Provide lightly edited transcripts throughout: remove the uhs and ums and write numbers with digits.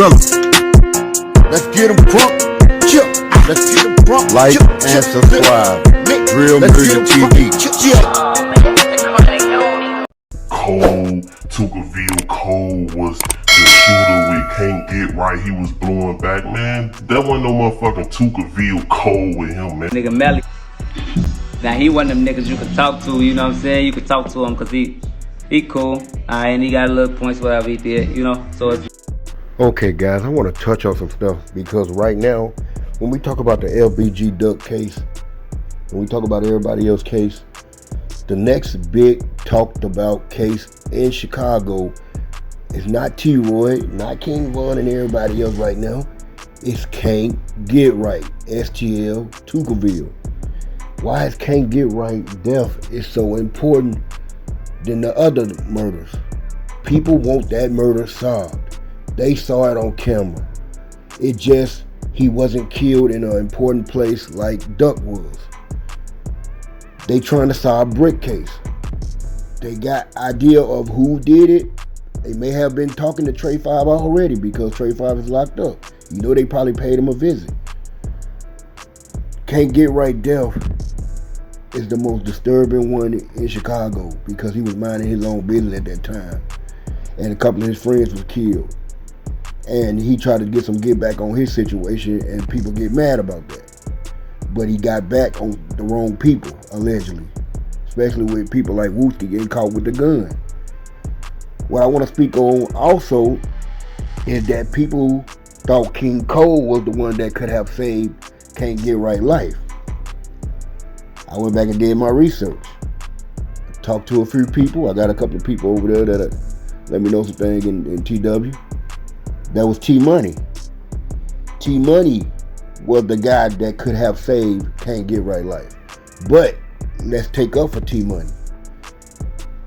fellas. Let's get them crunk. Chip. Let's get them crunk. Like and subscribe. Real Music TV. Cole, Tuckerville Cole was the shooter with Can't Get Right. He was blowing back, man. That wasn't no motherfucking Tuckerville Cole with him, man. Nigga Melly. Now he one of them niggas you could talk to, you know what I'm saying? You could talk to him cause he cool. Alright, and he got a little points, whatever he did, you know? So it's Okay guys, I want to touch on some stuff because right now, when we talk about the LBG Duck case, when we talk about everybody else's case, the next big talked about case in Chicago is not T-Roy, not King Von and everybody else right now. It's Can't Get Right, STL, Tuckerville. Why is Can't Get Right death is so important than the other murders? People want that murder solved. They saw it on camera. It just, he wasn't killed in an important place like Duck was. They trying to solve Brick case. They got idea of who did it. They may have been talking to Trey 5 already because Trey 5 is locked up. You know they probably paid him a visit. Can't Get Right death is the most disturbing one in Chicago because he was minding his own business at that time. And a couple of his friends was killed. And he tried to get some get back on his situation and people get mad about that. But he got back on the wrong people, allegedly. Especially with people like Wooski getting caught with the gun. What I want to speak on also is that people thought King Cole was the one that could have saved Can't Get Right life. I went back and did my research. Talked to a few people. I got a couple of people over there that let me know some things in TW. That was T-Money. T-Money was the guy that could have saved Can't Get Right life. But let's take up for T-Money.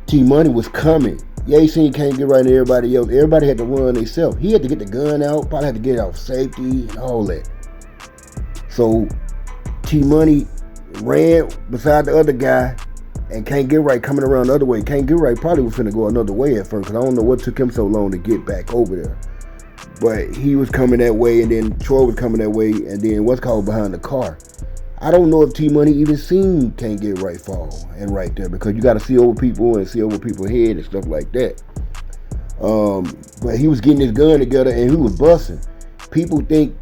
T-Money was coming. Yeah, he seen Can't Get Right and everybody else. Everybody had to run themselves. He had to get the gun out, probably had to get it out safety and all that. So T-Money ran beside the other guy and Can't Get Right coming around the other way. Can't Get Right probably was finna go another way at first because I don't know what took him so long to get back over there. But he was coming that way and then Troy was coming that way and then what's called behind the car. I don't know if T-Money even seen Can't Get Right fall and right there because you got to see over people and see over people's head and stuff like that. But he was getting his gun together and he was busting. People think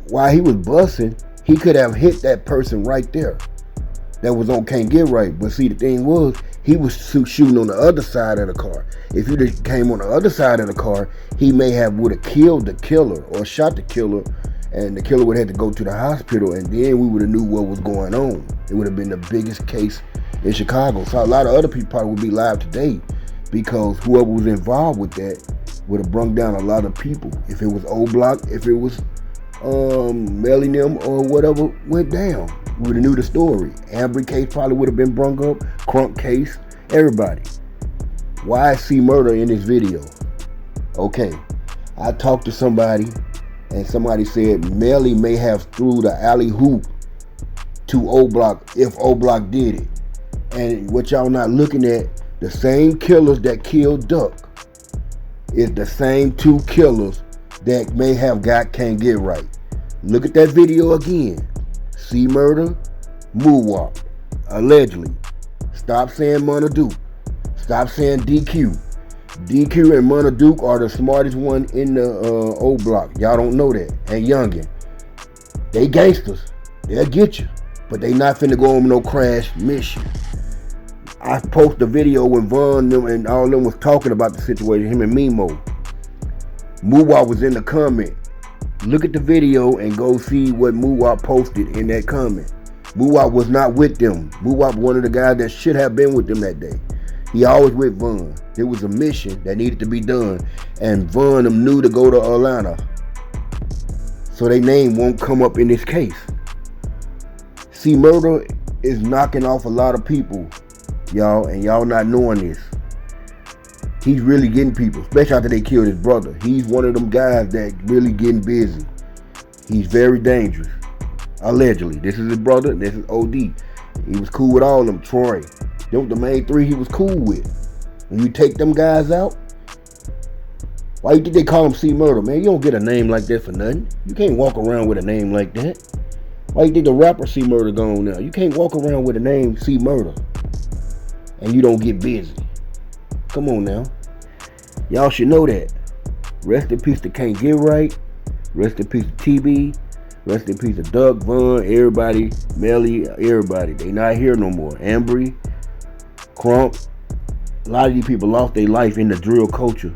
while he was busting, he could have hit that person right there that was on Can't Get Right. But see, the thing was, he was shooting on the other side of the car. If he just came on the other side of the car, he may have would have killed the killer or shot the killer, and the killer would have had to go to the hospital, and then we would have knew what was going on. It would have been the biggest case in Chicago. So a lot of other people probably would be live today because whoever was involved with that would have brung down a lot of people. If it was O-Block, if it was Melly them or whatever went down, we would have knew the story. Ambry case probably would have been brung up, Crunk case, everybody. Why see murder in this video? Okay, I talked to somebody and somebody said Melly may have threw the alley hoop to O-Block if O-Block did it. And what y'all not looking at, the same killers that killed Duck is the same two killers that may have got Can't Get Right. Look at that video again. See murder, Moowop, allegedly. Stop saying Monaduke. Stop saying DQ. DQ and Monaduke are the smartest one in the O-Block. Y'all don't know that. And Youngin. They gangsters. They'll get you. But they not finna go on no crash mission. I posted a video when Von and all them was talking about the situation, him and Mimo. Moowop was in the comment. Look at the video and go see what Moowop posted in that comment. Moowop was not with them. Moowop one of the guys that should have been with them that day. He always with Von. It was a mission that needed to be done. And Von them knew to go to Atlanta. So their name won't come up in this case. See, murder is knocking off a lot of people, y'all, and y'all not knowing this. He's really getting people, especially after they killed his brother. He's one of them guys that really getting busy. He's very dangerous. Allegedly. This is his brother, this is OD. He was cool with all of them. Troy. Them the main three he was cool with. When you take them guys out, Why you think they call him C Murder, man? You don't get a name like that for nothing. You can't walk around with a name like that. Why you think the rapper C Murder gone now? You can't walk around with a name C Murder and you don't get busy. Come on now. Y'all should know that. Rest in peace to Can't Get Right. Rest in peace to TB. Rest in peace to Doug, Vaughn, everybody, Melly, everybody. They not here no more. Ambry, Crump. A lot of these people lost their life in the drill culture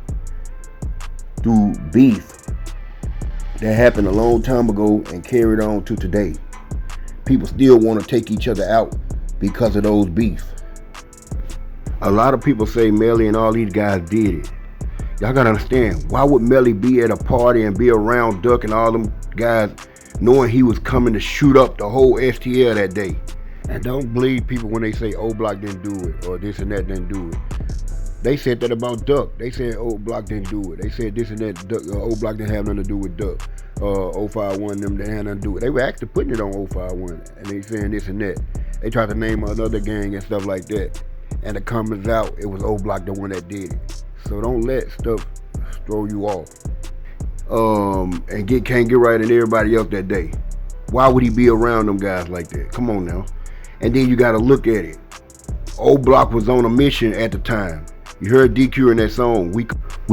through beef that happened a long time ago and carried on to today. People still want to take each other out because of those beef. A lot of people say Melly and all these guys did it. Y'all gotta understand, why would Melly be at a party and be around Duck and all them guys knowing he was coming to shoot up the whole STL that day? And don't believe people when they say O Block didn't do it or this and that didn't do it. They said that about Duck. They said O Block didn't do it. They said this and that. Duck, O Block didn't have nothing to do with Duck. 051 them didn't have nothing to do with it. They were actually putting it on 051 and they saying this and that. They tried to name another gang and stuff like that. And it comes out it was O Block the one that did it. So don't let stuff throw you off. And Can't Get Right and everybody else that day. Why would he be around them guys like that? Come on now. And then you gotta look at it. O Block was on a mission at the time. You heard DQ in that song. We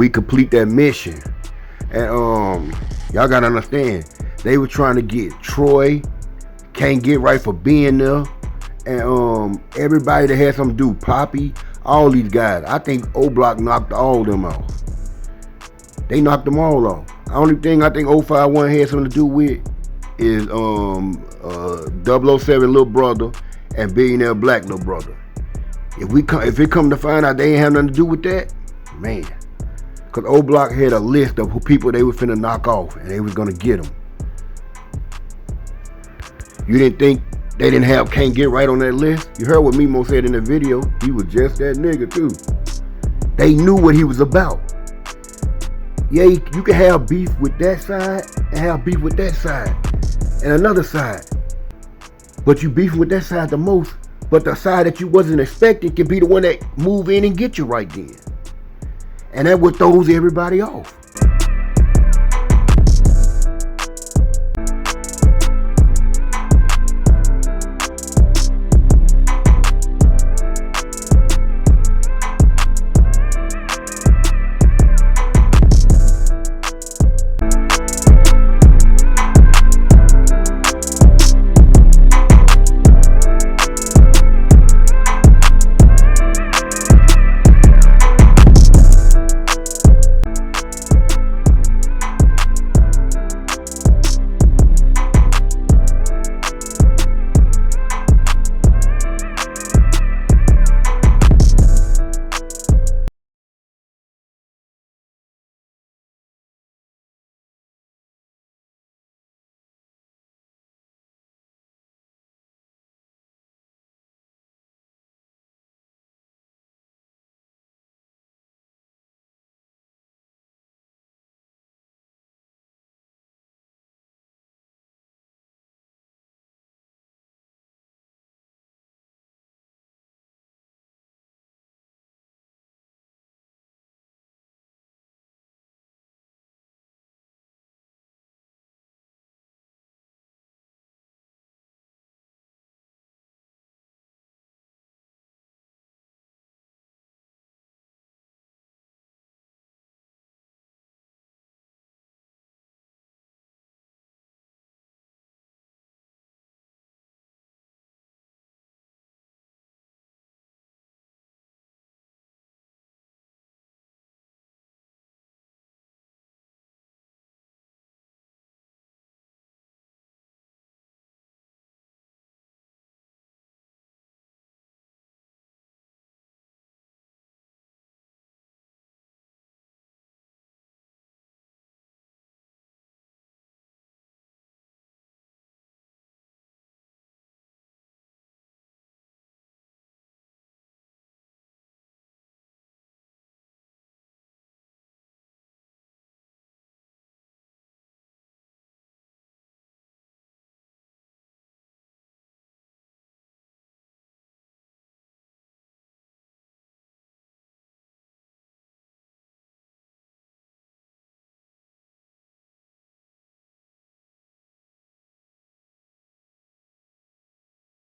complete that mission. And y'all gotta understand, they were trying to get Troy, Can't Get Right for being there, and everybody that had something to do, Poppy, all these guys. I think O Block knocked all of them off. They knocked them all off. The only thing I think 051 had something to do with is 007 little brother and Billionaire Black little brother. If it come to find out they ain't have nothing to do with that, man. Cause O Block had a list of who people they was finna knock off and they was gonna get them. You didn't think they didn't have Can't Get Right on that list? You heard what Mimo said in the video. He was just that nigga too. They knew what he was about. Yeah, you can have beef with that side and have beef with that side and another side. But you beefing with that side the most, but the side that you wasn't expecting can be the one that move in and get you right then. And that what throws everybody off.